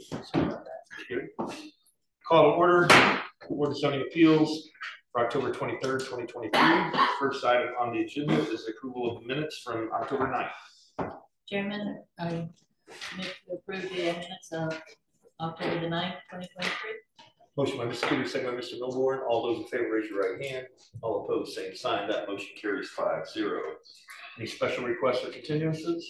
Sorry about that. Good. Call to order. Board of Zoning Appeals for October 23rd, 2023. First item on the agenda is the approval of minutes from October 9th. Chairman, I move to approve the minutes of October the 9th, 2023. Motion by Mr. Peters, second by Mr. Milborn. All those in favor, raise your right hand. All opposed, same sign. That motion carries 5-0. Any special requests or continuances?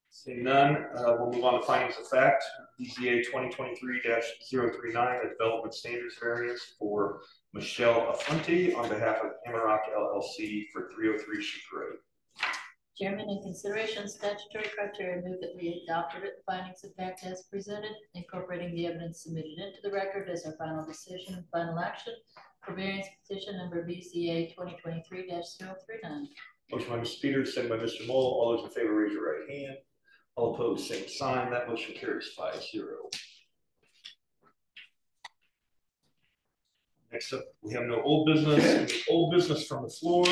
Seeing none, we'll move on to findings of fact. BZA 2023-039, a development standards variance for Michelle Affronti on behalf of Amarok LLC for 303 Sheep Road. Chairman, in consideration of statutory criteria, move that we adopt the written findings of fact as presented, incorporating the evidence submitted into the record as our final decision and final action for variance petition number BZA 2023-039. Motion by Mr. Peters, second by Mr. Mole. All those in favor, raise your right hand. All opposed, same sign. That motion carries 5-0. Next up, we have no old business. Old business from the floor.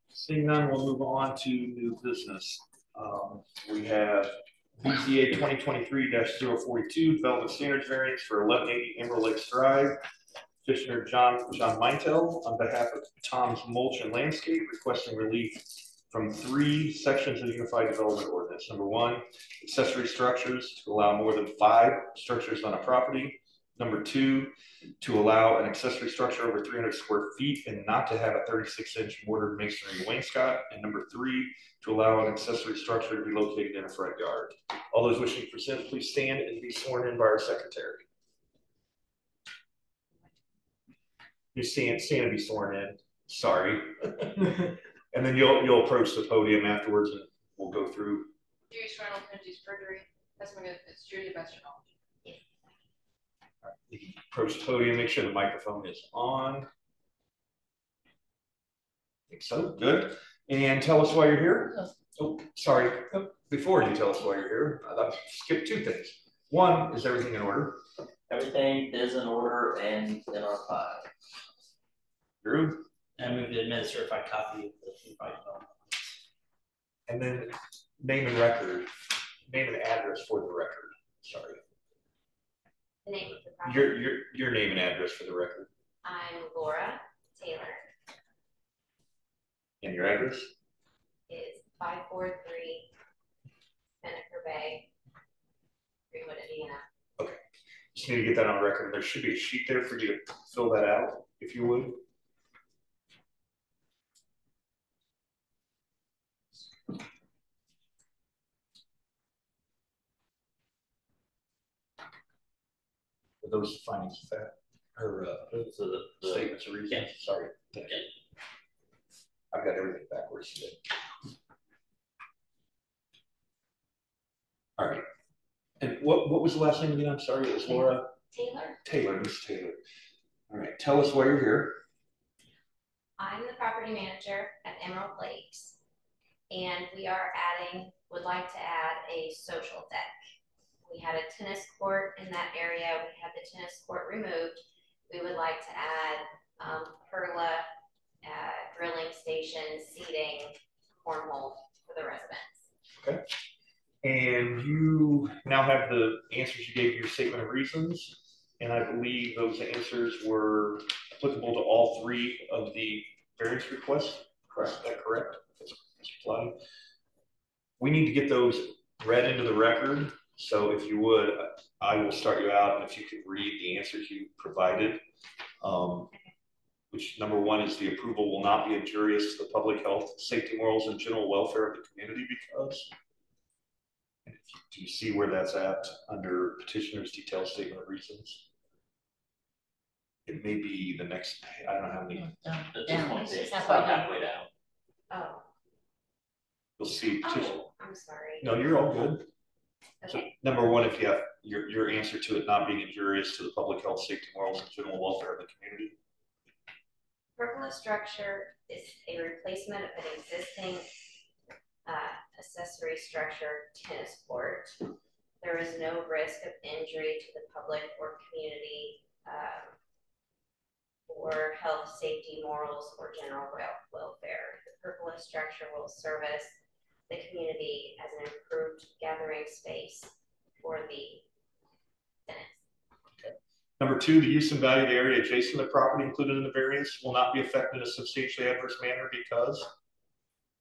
Seeing none, we'll move on to new business. We have BZA 2023-042 development standards variance for 1180 Emerald Lakes Drive. Petitioner John Meintel on behalf of Tom's Mulch and Landscape requesting relief from 3 sections of the Unified Development Ordinance. Number 1, accessory structures to allow more than 5 structures on a property. Number 2, to allow an accessory structure over 300 square feet and not to have a 36-inch mortared masonry wainscot. And number 3, to allow an accessory structure to be located in a front yard. All those wishing to present, please stand and be sworn in by our secretary. You stand and be sworn in. Sorry. And then you'll approach the podium afterwards and we'll go through. Do you swear on Penalty's perjury? Testimony that it's true to the best of your knowledge. All right, you can approach the podium, make sure the microphone is on. I think so, good. And tell us why you're here. Oh, sorry. Before you tell us why you're here, I'll skip 2 things. 1, is everything in order? Everything is in order and in our file. Drew? I move to admit a certified copy of the Unified Development. And then name and address for the record. Sorry. The name of the property. Your name and address for the record. I'm Laura Taylor. And your address? Is 543 Spinnaker Bay, Greenwood, Indiana. Okay. Just need to get that on record. There should be a sheet there for you to fill that out, if you would. Are those findings of fact? Or so the statements of reasons? Yeah. Sorry. Okay. I've got everything backwards today. All right. And what was the last name again? I'm sorry, it was Laura? Taylor. Miss Taylor. All right. Tell us why you're here. I'm the property manager at Emerald Lakes, and we would like to add a social deck. We had a tennis court in that area. We had the tennis court removed. We would like to add pergola, grilling stations, seating, cornhole for the residents. Okay. And you now have the answers you gave to your statement of reasons. And I believe those answers were applicable to all 3 of the variance requests. Correct? Is that correct? That's Mr. We need to get those read into the record. So if you would, I will start you out, and if you could read the answers you provided, which number 1 is the approval will not be injurious to the public health, safety, morals, and general welfare of the community because. Do you see where that's at under petitioner's detailed statement of reasons? It may be the next page. I don't know how many. It's about halfway down. Oh. You'll see. Oh, I'm sorry. No, you're all good. Okay. So number 1, if you have your answer to it not being injurious to the public health, safety, morals, and general welfare of the community. Pergola structure is a replacement of an existing accessory structure tennis court. There is no risk of injury to the public or community or health, safety, morals, or general welfare. The pergola structure will service the community as an improved gathering space for the tenants. Number two, the use and value of the area adjacent to the property included in the variance will not be affected in a substantially adverse manner because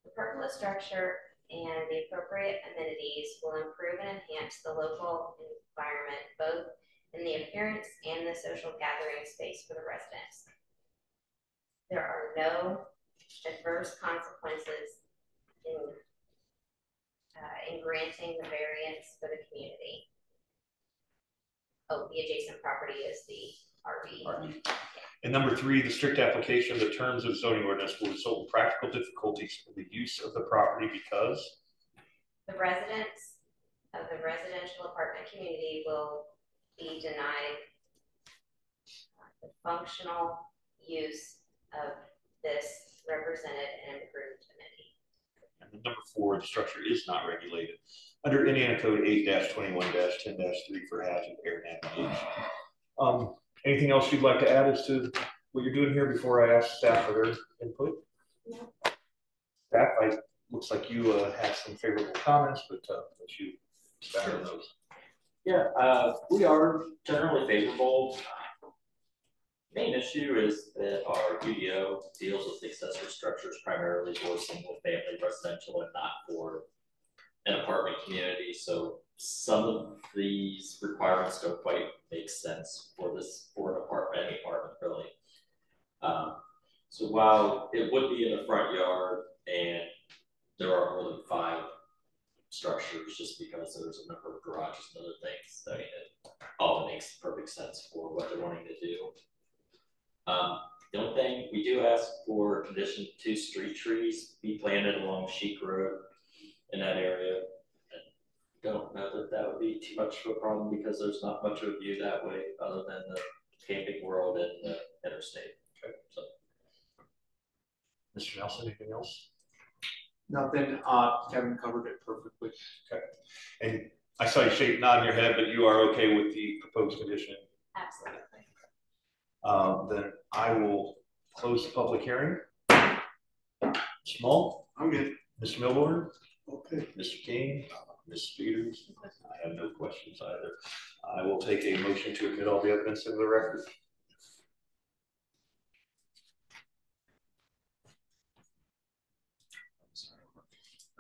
The pergola structure and the appropriate amenities will improve and enhance the local environment, both in the appearance and the social gathering space for the residents. There are no adverse consequences in granting the variance for the community. Oh, the adjacent property is the RV. And number three, the strict application of the terms of zoning ordinance will result in practical difficulties for the use of the property because The residents of the residential apartment community will be denied the functional use of this represented and improved amenity. and then number four, the structure is not regulated under Indiana Code 8-21-10-3 for hazard air navigation. Anything else you'd like to add as to what you're doing here before I ask staff for their input? No. Staff, looks like you have some favorable comments, but let you start on those. Yeah, we are generally favorable. Main issue is that our UDO deals with accessory structures primarily for single family residential and not for an apartment community. So some of these requirements don't quite make sense for an apartment, any apartment really. So while it would be in the front yard and there are more than 5 structures, just because there's a number of garages and other things, I mean, it all makes perfect sense for what they're wanting to do. The only thing we do ask for condition 2 street trees be planted along Sheik Road in that area. Don't know that that would be too much of a problem because there's not much of a view that way other than the camping world and the interstate. Okay, so. Mr. Nelson, anything else? Nothing. Kevin covered it perfectly. Okay. And I saw you nodding your head, but you are okay with the proposed condition? Absolutely. Then I will close the public hearing. Mr. Mull? I'm good. Mr. Milborn? Okay. Mr. King? Ms. Peters? I have no questions either. I will take a motion to admit all the evidence into the record.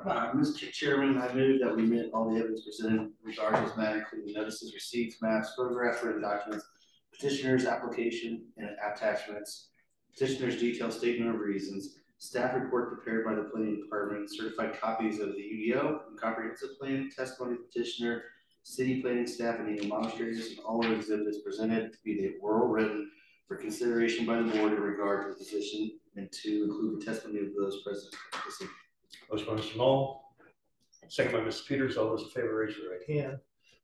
Mr. Chairman, I move that we admit all the evidence presented regarding this matter, including notices, receipts, maps, photographs, written documents, petitioner's application and attachments, petitioner's detailed statement of reasons, staff report prepared by the planning department, certified copies of the UDO and comprehensive plan, testimony of the petitioner, city planning staff, and the administrators, and all the exhibits presented, be they oral written, for consideration by the board in regard to the position, and to include the testimony of those present. Motion by Mr. Mull, second by Ms. Peters. All those in favor, raise your right hand.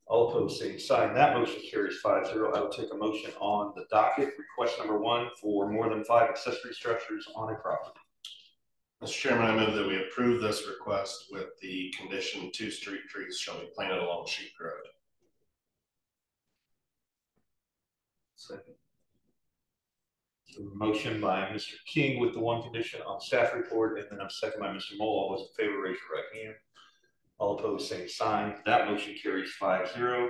All opposed, same sign. That motion carries 5-0. I will take a motion on the docket. Request number 1 for more than 5 accessory structures on a property. Mr. Chairman, I move that we approve this request with the condition 2 street trees shall be planted along Sheik Road. Second. So motion by Mr. King with the one condition on staff report, and then I'm second by Mr. Mull. All those in favor, raise your right hand. All opposed, same sign. That motion carries 5-0.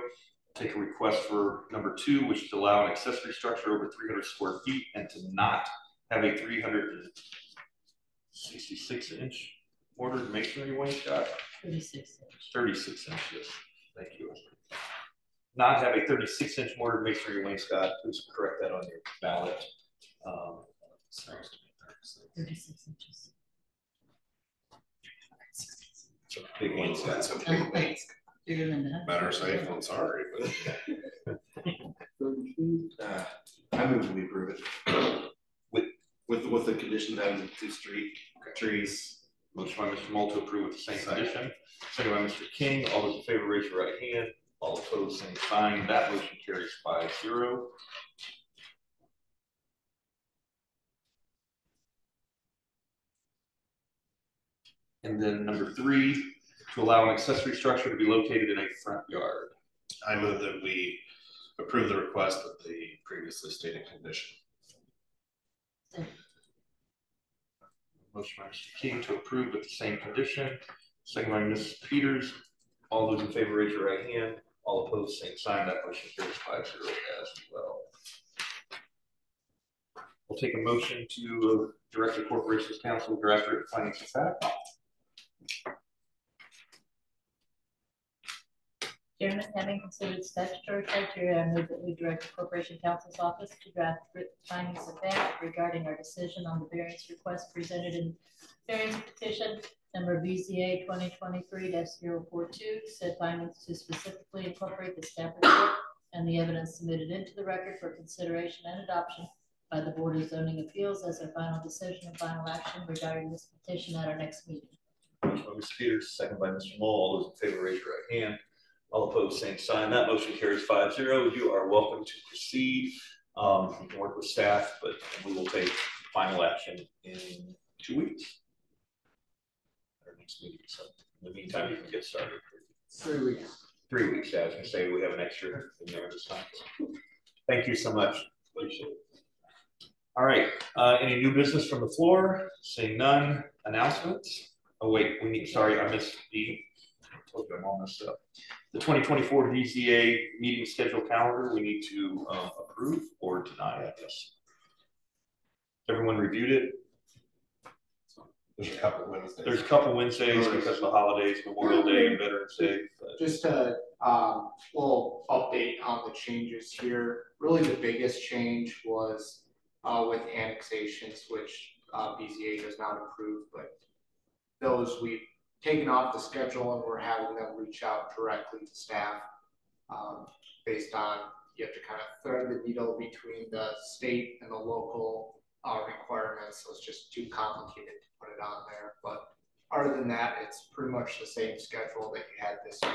Take a request for number 2, which is allow an accessory structure over 300 square feet and to not have a 366-inch mortar masonry wainscot. 36 inch. 36 inches. Thank you. Not have a 36-inch mortar masonry wainscot. Please correct that on your ballot. 36 inches. It's a big wainscot. That's a big one. Bigger than that. Better safe than sorry, but I move that we approve it with the condition that having 2 street trees. Motion by Mr. Mull to approve with the same condition. Second by Mr. King. All those in favor, raise your right hand. All opposed, same sign. That motion carries 5-0. And then number 3, to allow an accessory structure to be located in a front yard. I move that we approve the request with the previously stated condition. Motion by Mr. King to approve with the same condition. Second by Ms. Peters. All those in favor, raise your right hand. All opposed, same sign. That motion carries 5-0 as well. We'll take a motion to direct the corporation's counsel draft written findings of fact. Chairman, having considered statutory criteria, I move that we direct the Corporation Counsel's Office to draft written findings of fact regarding our decision on the variance request presented in variance petition number BZA 2023-042. Said findings to specifically incorporate the staff report and the evidence submitted into the record for consideration and adoption by the Board of Zoning Appeals as our final decision and final action regarding this petition at our next meeting. Motion by Mr. Peters, second by Mr. Moll. All those in favor, raise your right hand. All opposed, same sign. That motion carries 5-0. You are welcome to proceed. You can work with staff, but we will take final action in 2 weeks. Our next meeting. So in the meantime, you can get started. 3 weeks. 3 weeks. Yeah, I was going to say we have an extra in there this time. Thank you so much. Appreciate it. All right. Any new business from the floor? Seeing none. Announcements. Oh wait, sorry, I missed the. I told you I'm all messed up. The 2024 DZA meeting schedule calendar, we need to approve or deny, I guess. Everyone reviewed it? There's a couple Wednesdays. There's a couple Wednesdays because of the holidays, Memorial Day and Veterans Day. Just a little update on the changes here. Really the biggest change was with annexations, which BZA does not approve, but those we've taken off the schedule and we're having them reach out directly to staff based on, you have to kind of thread the needle between the state and the local requirements. So it's just too complicated to put it on there. But other than that, it's pretty much the same schedule that you had this year.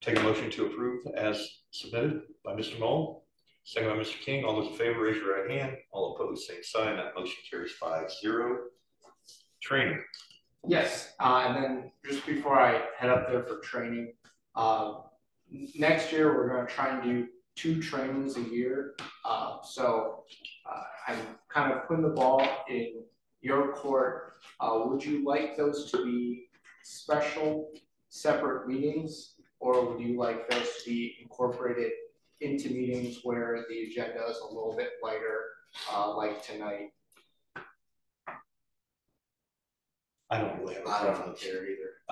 Take a motion to approve as submitted by Mr. Moll, second by Mr. King. All those in favor, raise your right hand. All opposed, same sign. That motion carries 5-0. Training. Yes, and then just before I head up there for training, next year we're going to try and do 2 trainings a year. So I'm kind of putting the ball in your court. Would you like those to be special, separate meetings, or would you like those to be incorporated into meetings where the agenda is a little bit lighter, like tonight? I don't really have a preference there either.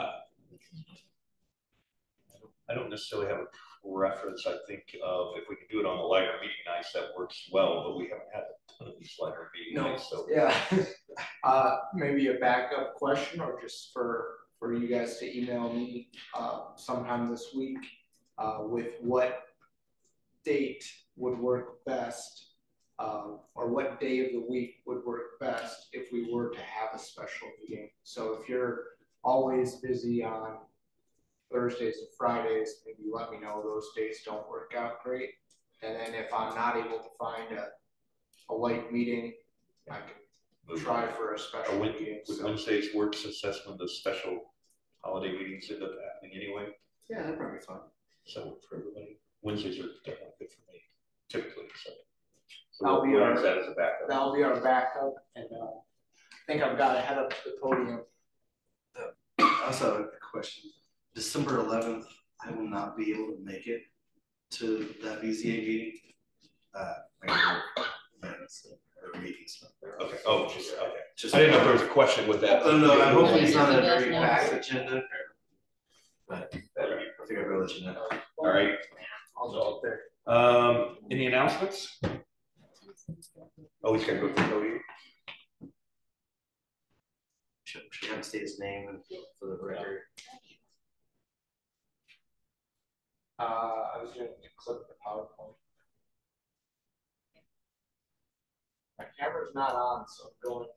I don't necessarily have a preference. I think if we can do it on the lighter meeting nights, that works well, but we haven't had a ton of these lighter meeting nights. So yeah. Maybe a backup question, or just for you guys to email me sometime this week with what date would work best, or what day of the week would work best if we were to have a special meeting. So if you're always busy on Thursdays and Fridays, maybe let me know those days don't work out great. And then if I'm not able to find a light meeting, I can try for a special meeting. Would Wednesdays work, since that's when the special holiday meetings end up happening anyway? Yeah, that'd probably be fun. So for everybody, Wednesdays are definitely good for me, typically. So That'll be we'll use that as a backup. That'll be our backup, and I think I've got to head up to the podium. I also have a question. December 11th, I will not be able to make it to that BZA meeting. Meetings. Okay. Oh, just okay. Just I didn't know if there was a question with that. Oh no, I hopefully it's not a Yeah. very packed agenda. But I think I'll let you know. All right. I'll go up there. Any announcements? Oh, he's gotta go to the podium. Should have to state his name for the record. I was going to click the PowerPoint. My camera's not on, so I'm going.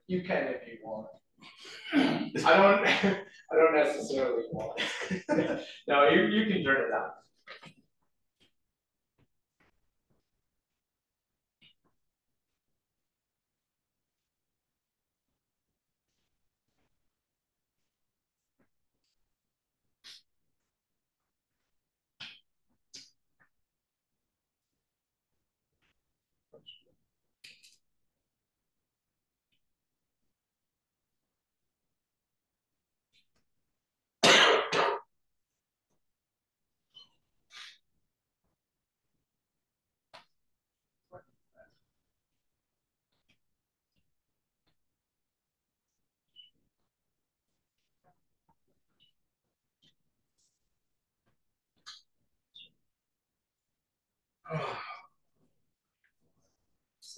You can if you want. I don't necessarily want it. No, you can turn it on.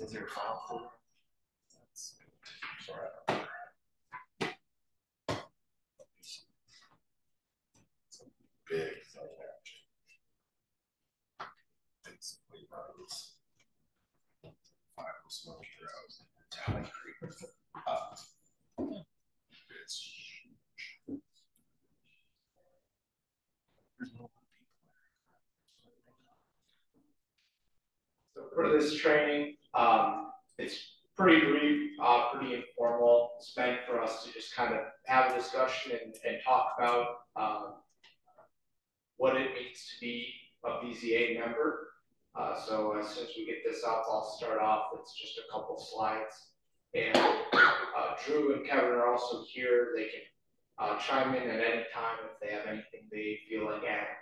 Is there a file for it? Sorry. It's a big thing. Basically runs 5 Smoky Road, Tally Creek up. It's huge. There's no So for this training, it's pretty brief, pretty informal. It's meant for us to just kind of have a discussion and talk about what it means to be a BZA member. So as soon as we get this up, I'll start off. It's just a couple slides. And Drew and Kevin are also here. They can chime in at any time if they have anything they feel like adding.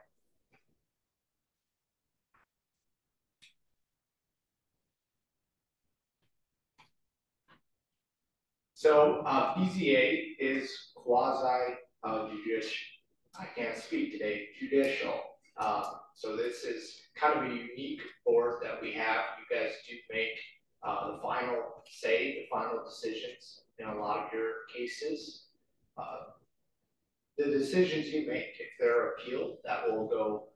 So BZA is quasi-judicial. I can't speak today, judicial. So this is kind of a unique board that we have. You guys do make the final say, the final decisions in a lot of your cases. The decisions you make, if they're appealed, that will go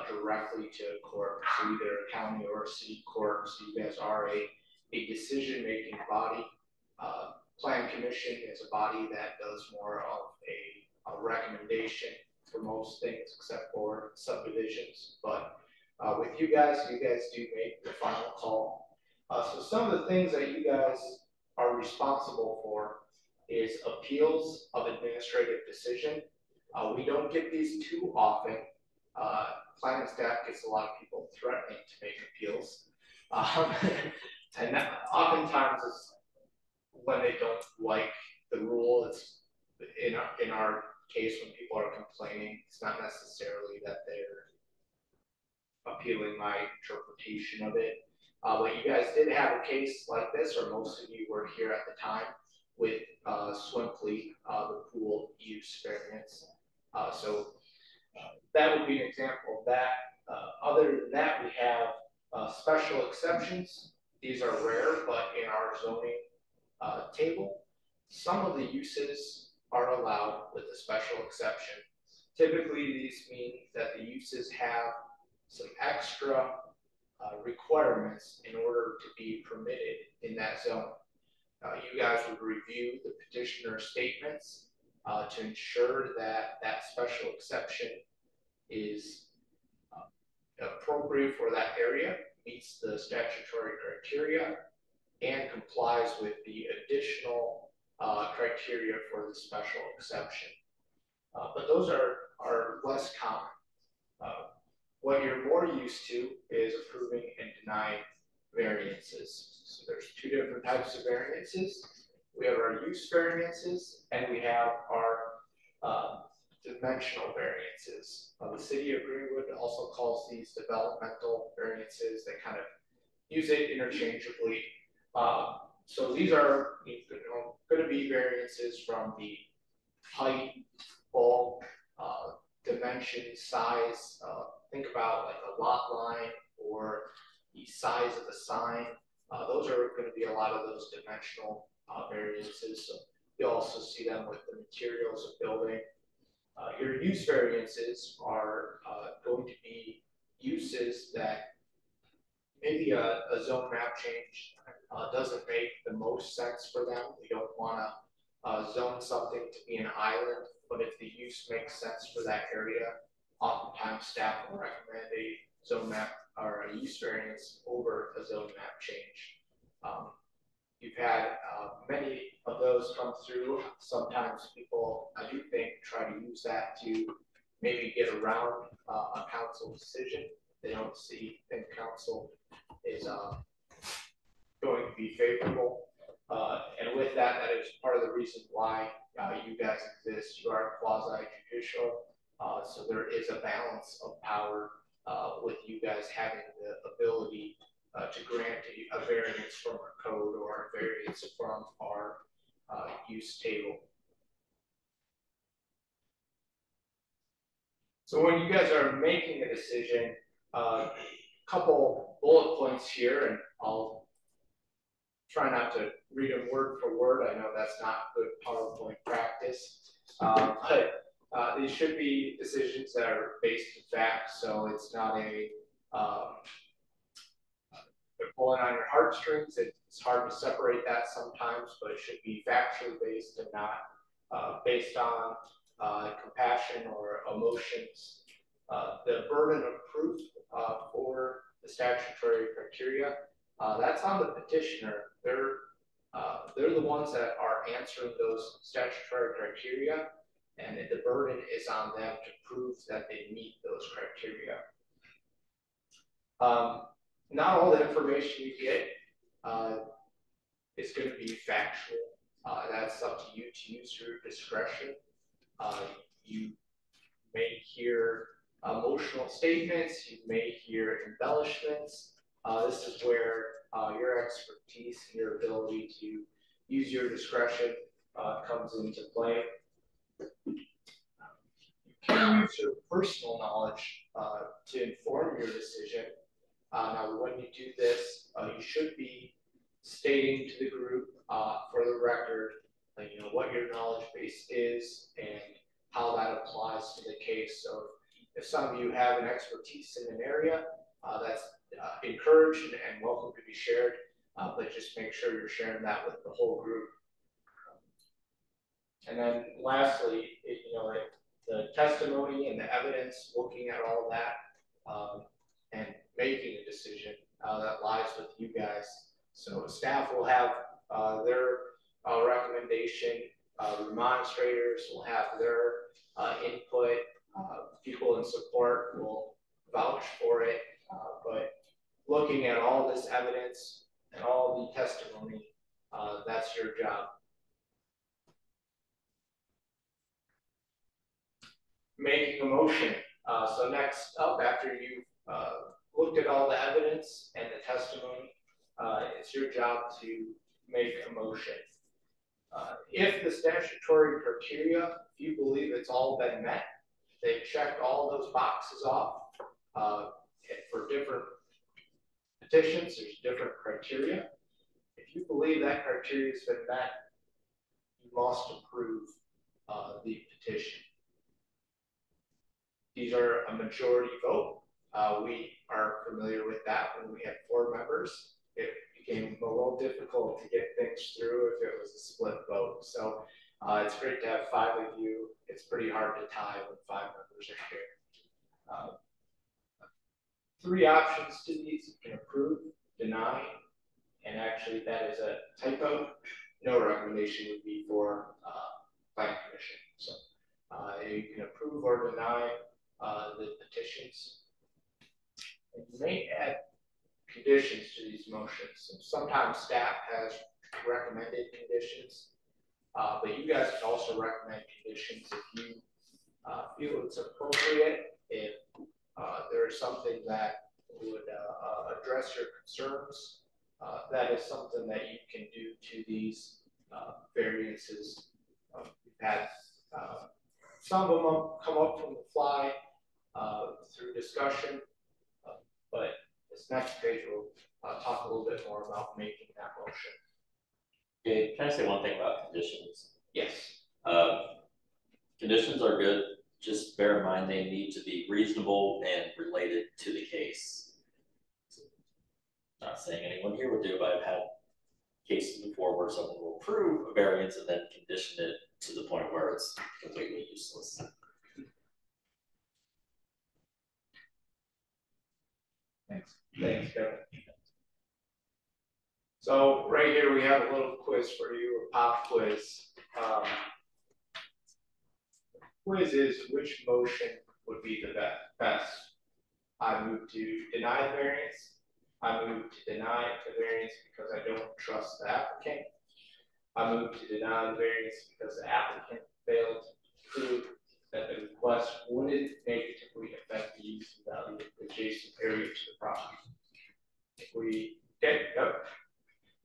directly to court. So either a county or a city court. So you guys are a decision-making body. Plan Commission is a body that does more of a recommendation for most things except for subdivisions. But with you guys do make the final call. So some of the things that you guys are responsible for is appeals of administrative decision. We don't get these too often. Planning staff gets a lot of people threatening to make appeals. And that oftentimes is when they don't like the rule. It's in our case when people are complaining, it's not necessarily that they're appealing my interpretation of it. But you guys did have a case like this, or most of you were here at the time, with Swimply, the pool use variance. So that would be an example of that. Other than that, we have special exceptions. These are rare, but in our zoning table, some of the uses are allowed with a special exception. Typically, these mean that the uses have some extra requirements in order to be permitted in that zone. You guys would review the petitioner statements to ensure that that special exception is appropriate for that area, meets the statutory criteria, and complies with the additional criteria for the special exception. But those are less common. What you're more used to is approving and denying variances. So there's two different types of variances. We have our use variances, and we have our dimensional variances. The city of Greenwood also calls these developmental variances. They kind of use it interchangeably. So these are going to be variances from the height, bulk, dimension, size. Think about like a lot line or the size of the sign. Those are going to be a lot of those dimensional variances. So you also see them with the materials of building. Your use variances are going to be uses that maybe a zone map change doesn't make the most sense for them. We don't want to zone something to be an island, but if the use makes sense for that area, oftentimes staff will recommend a zone map or a use variance over a zone map change. You've had many of those come through. Sometimes people, I do think, try to use that to maybe get around a council decision. They don't think council is going to be favorable. And with that, that is part of the reason why you guys exist. You are quasi-judicial, so there is a balance of power with you guys having the ability to grant a variance from our code or a variance from our use table. So when you guys are making a decision, couple bullet points here, and I'll try not to read them word for word. I know that's not good PowerPoint practice, but these should be decisions that are based in fact. So it's not a they're pulling on your heartstrings. It's hard to separate that sometimes, but it should be factually based and not based on compassion or emotions. The burden of proof for the statutory criteria, that's on the petitioner. They're the ones that are answering those statutory criteria, and the burden is on them to prove that they meet those criteria. Not all the information you get is going to be factual. That's up to you to use your discretion. You may hear emotional statements, you may hear embellishments. This is where your expertise and your ability to use your discretion comes into play. You can use your personal knowledge to inform your decision. Now, when you do this, you should be stating to the group for the record, what your knowledge base is and how that applies to the case. So if some of you have an expertise in an area, that's encouraged and welcome to be shared, but just make sure you're sharing that with the whole group. And then lastly, the testimony and the evidence, looking at all that and making a decision that lies with you guys. So staff will have their recommendation, remonstrators will have their input, people in support will vouch for it, but looking at all this evidence and all the testimony, that's your job. Making a motion. So next up, after you've looked at all the evidence and the testimony, it's your job to make a motion. If the statutory criteria, if you believe it's all been met, they've checked all those boxes off. For different petitions, there's different criteria. If you believe that criteria has been met, you must approve the petition. These are a majority vote. We are familiar with that when we had 4 members. It became a little difficult to get things through if it was a split vote. So it's great to have 5 of you. It's pretty hard to tie when 5 members are here. 3 options to these: you can approve, deny, and actually that is a typo. No recommendation would be for Planning Commission. So you can approve or deny the petitions. And you may add conditions to these motions. And sometimes staff has recommended conditions, but you guys can also recommend conditions if you feel it's appropriate. If there is something that would address your concerns, that is something that you can do to these variances. We've had some of them come up from the fly through discussion, but this next page will talk a little bit more about making that motion. Okay, can I say one thing about conditions? Yes. Conditions are good. Just bear in mind they need to be reasonable and related to the case. Not saying anyone here would do, but I've had cases before where someone will approve a variance and then condition it to the point where it's completely useless. Thanks, Kevin. So right here we have a little quiz for you, a pop quiz. Quiz is which motion would be the best. I move to deny the variance. I move to deny the variance because I don't trust the applicant. I move to deny the variance because the applicant failed to prove that the request wouldn't negatively affect the use and value of the adjacent area to the property. If we get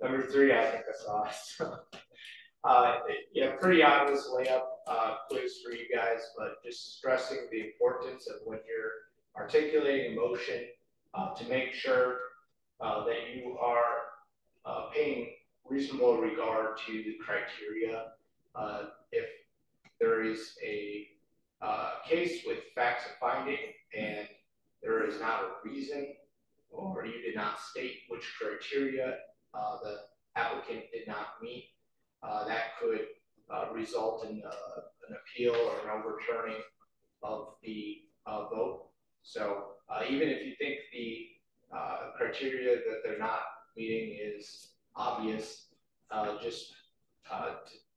number 3, I think I saw. Yeah, pretty obvious layup quiz for you guys, but just stressing the importance of when you're articulating a motion to make sure that you are paying reasonable regard to the criteria. If there is a case with facts of finding and there is not a reason, or you did not state which criteria the applicant did not meet, that could result in an appeal or an overturning of the vote. So even if you think the criteria that they're not meeting is obvious, just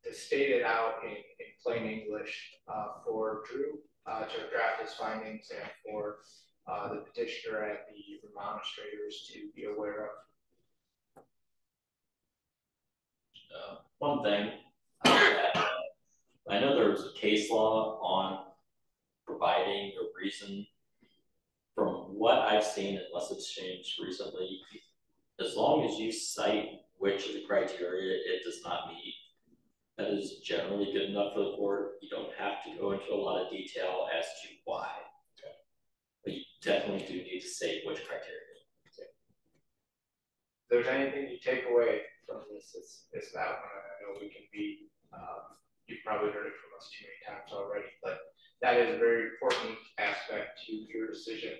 to state it out in plain English for Drew to draft his findings and for the petitioner and the remonstrators to be aware of. One thing, I know there was a case law on providing a reason. From what I've seen, unless it's changed recently, as long as you cite which of the criteria it does not meet, that is generally good enough for the board. You don't have to go into a lot of detail as to why. Okay. But you definitely do need to say which criteria. Okay. If there's anything you take away from this, it's that one. I know we can be, you've probably heard it from us too many times already, but that is a very important aspect to your decision.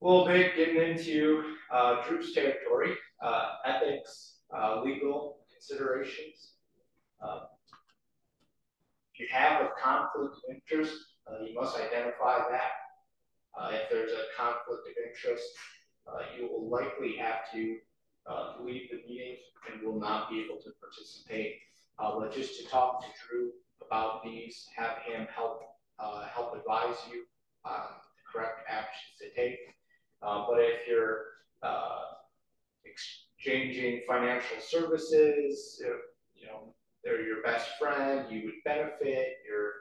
A little bit getting into Drew's territory, ethics, legal considerations. If you have a conflict of interest, you must identify that. If there's a conflict of interest, you will likely have to leave the meeting and will not be able to participate. But just to talk to Drew about these, have him help advise you on the correct actions to take. But if you're exchanging financial services, you know, they're your best friend, you would benefit, your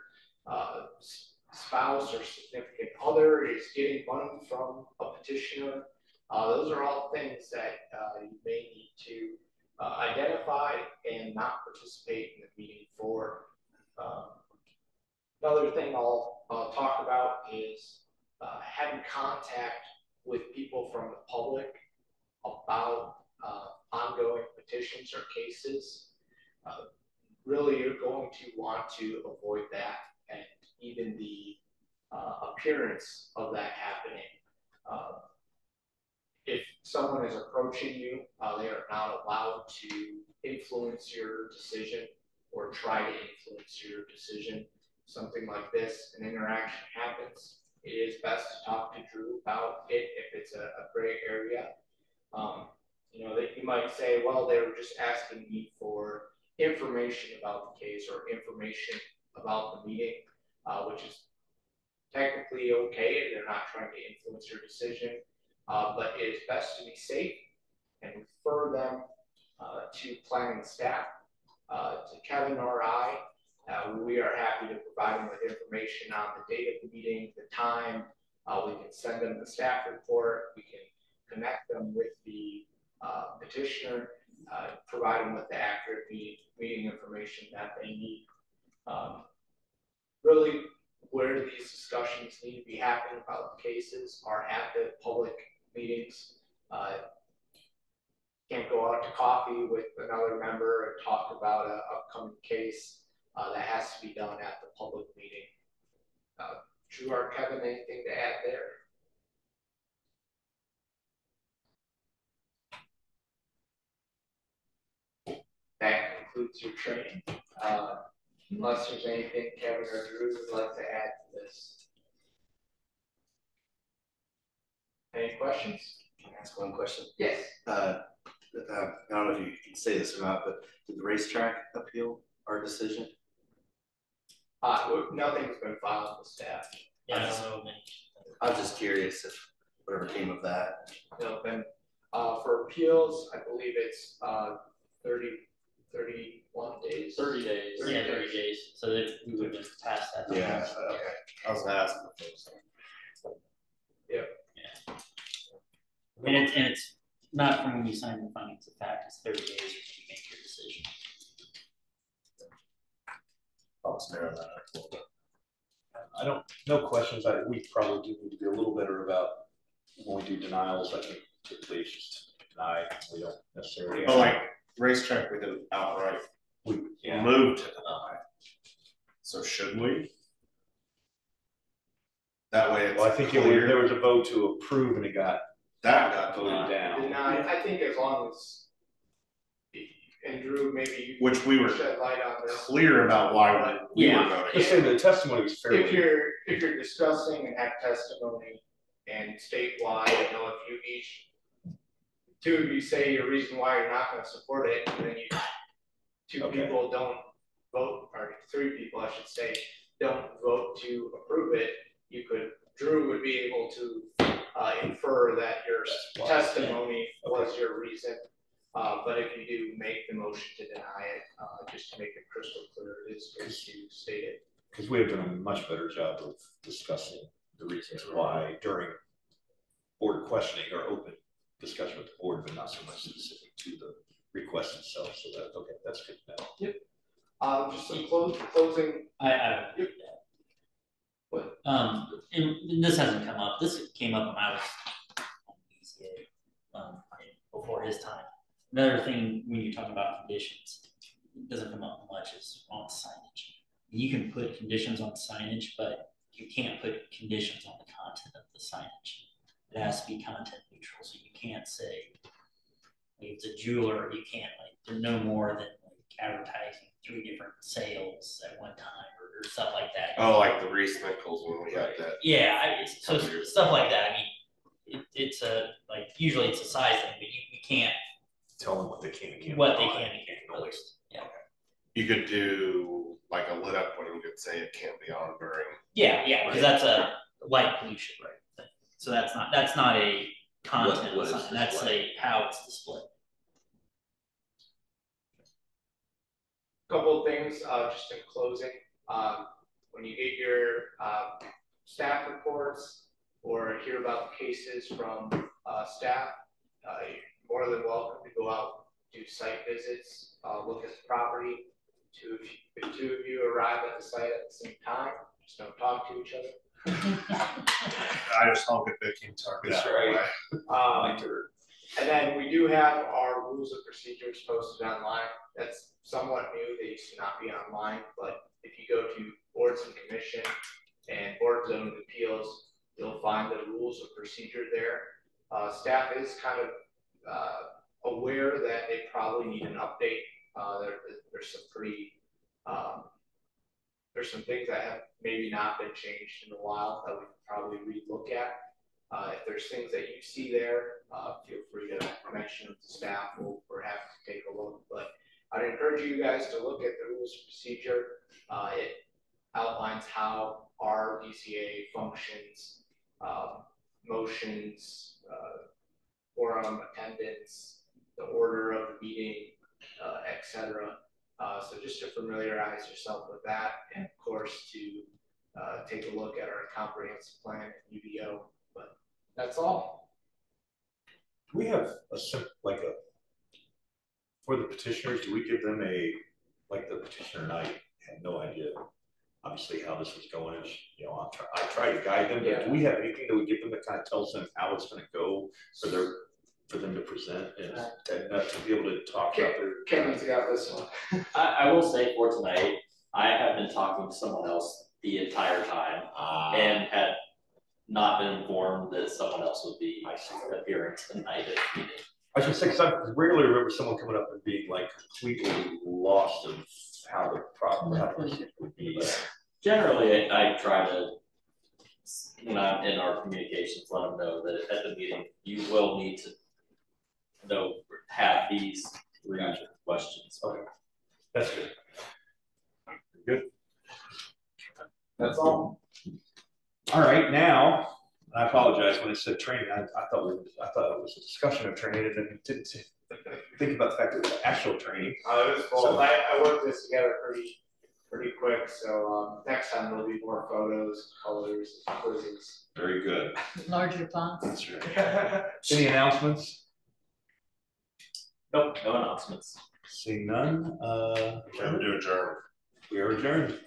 spouse or significant other is getting money from a petitioner. Those are all things that you may need to identify and not participate in the meeting for. Another thing I'll talk about is having contact with people from the public about ongoing petitions or cases. Really, you're going to want to avoid that and even the appearance of that happening. If someone is approaching you, they are not allowed to influence your decision or try to influence your decision. Something like this, an interaction happens, it is best to talk to Drew about it if it's a gray area. You know, that you might say, well, they were just asking me for information about the case or information about the meeting, which is technically okay. They're not trying to influence your decision, but it is best to be safe and refer them to planning staff, to Kevin or I. We are happy to provide them with information on the date of the meeting, the time. We can send them the staff report. We can connect them with the petitioner, provide them with the accurate meeting information that they need. Really, where these discussions need to be happening about the cases are at the public meetings. Can't go out to coffee with another member and talk about an upcoming case. That has to be done at the public meeting. Drew or Kevin, anything to add there? That concludes your training. Unless there's anything Kevin or Drew would like to add to this. Any questions? Can I ask one question? Yes. I don't know if you can say this or not, but did the racetrack appeal our decision? Nothing's been filed with staff. Yeah, I don't know. I was just curious if whatever came of that. No, then for appeals, I believe it's 31 days. 30 days. 30 days. So that we would just pass that. Yeah, okay. I was gonna ask before, so. Yep. Yeah. And it's not from when you sign the findings of fact, it's 30 days when you make your decision. I'll just narrow that up a little bit. No questions. We probably do need to be a little better about when we do denials. I think typically it's just deny, we don't necessarily. But like racetrack, we did outright, we Yeah. moved to deny. So should we? That way it's Well, I think clear. there was a vote to approve and it got That got voted denied, down. Deny, I think as long as, and Drew, maybe you which we were shed light on this. clear about why we were voting. Just say the testimony was fairly. If you're discussing and have testimony and state why, you know, if you each, two of you say your reason why you're not gonna support it, and then two Okay. people don't vote, or three people, I should say, don't vote to approve it, Drew would be able to infer that your why. testimony was your reason. But if you do make the motion to deny it, just to make it crystal clear, it is good to state it. Because we have done a much better job of discussing the reasons why during board questioning or open discussion with the board, but not so much specific to the request itself. So that, okay, that's good to know. Just some closing. I What? and this hasn't come up. This came up when I was on BCA, before his time. Another thing when you're talking about conditions, it doesn't come up much is on signage. You can put conditions on signage, but you can't put conditions on the content of the signage. It has to be content neutral, so you can't say, like, if it's a jeweler, you can't, like, there's no more than like advertising 3 different sales at one time or stuff like that. Oh, like the Reese Nichols when we had that. Yeah, so stuff like that. I mean, it's a, like, usually it's a size thing, but you can't Tell them what they can and can't. what they buy. can and can't post. Yeah. You could do like a lit up one, you could say it can't be on during. Yeah, because that's a light pollution, right? So that's not a content What is sign. That's displayed? how it's displayed. Couple of things, just in closing, when you get your staff reports or hear about the cases from staff, you're more than welcome to go out, do site visits, look at the property. If two of you arrive at the site at the same time, just don't talk to each other. I just honk at Vicky and talk this right. way. And then we do have our rules of procedures posted online. That's somewhat new. They used to not be online, but if you go to boards and commission and board of zoning appeals, you'll find the rules of procedure there. Staff is kind of aware that they probably need an update. There's some pretty, there's some things that have maybe not been changed in a while that we could probably relook at. If there's things that you see there, feel free to mention them to staff. We're happy to take a look. But I'd encourage you guys to look at the rules of procedure. It outlines how our DCA functions, motions, quorum, attendance, the order of the meeting, etc. So just to familiarize yourself with that, and of course to take a look at our comprehensive plan and UDO. But that's all. Do we have like a, for the petitioners, do we give them like the petitioner and I had no idea, obviously, how this was going. Is, you know, I try to guide them, but do we have anything that we give them that kind of tells them how it's going to go for them to present and to be able to talk about their. Kevin's got this one. I will say for tonight, I have been talking to someone else the entire time and had not been informed that someone else would be appearing tonight. I should say, because I rarely remember someone coming up and being like completely lost of how the procedure would be. Generally, I try to, when I'm in our communications, let them know that at the meeting, you will need to have these 3 questions. Okay, that's good. Good. That's all. All right, now, I apologize when I said training. I thought it was a discussion of training, and then didn't think about the fact that it was actual training. It was cool. So, I worked this together pretty quick. So next time there'll be more photos, colors, quizzes. Very good. Larger fonts. That's right. Any announcements? Nope, no announcements. Seeing none, Time to adjourn. we are adjourned.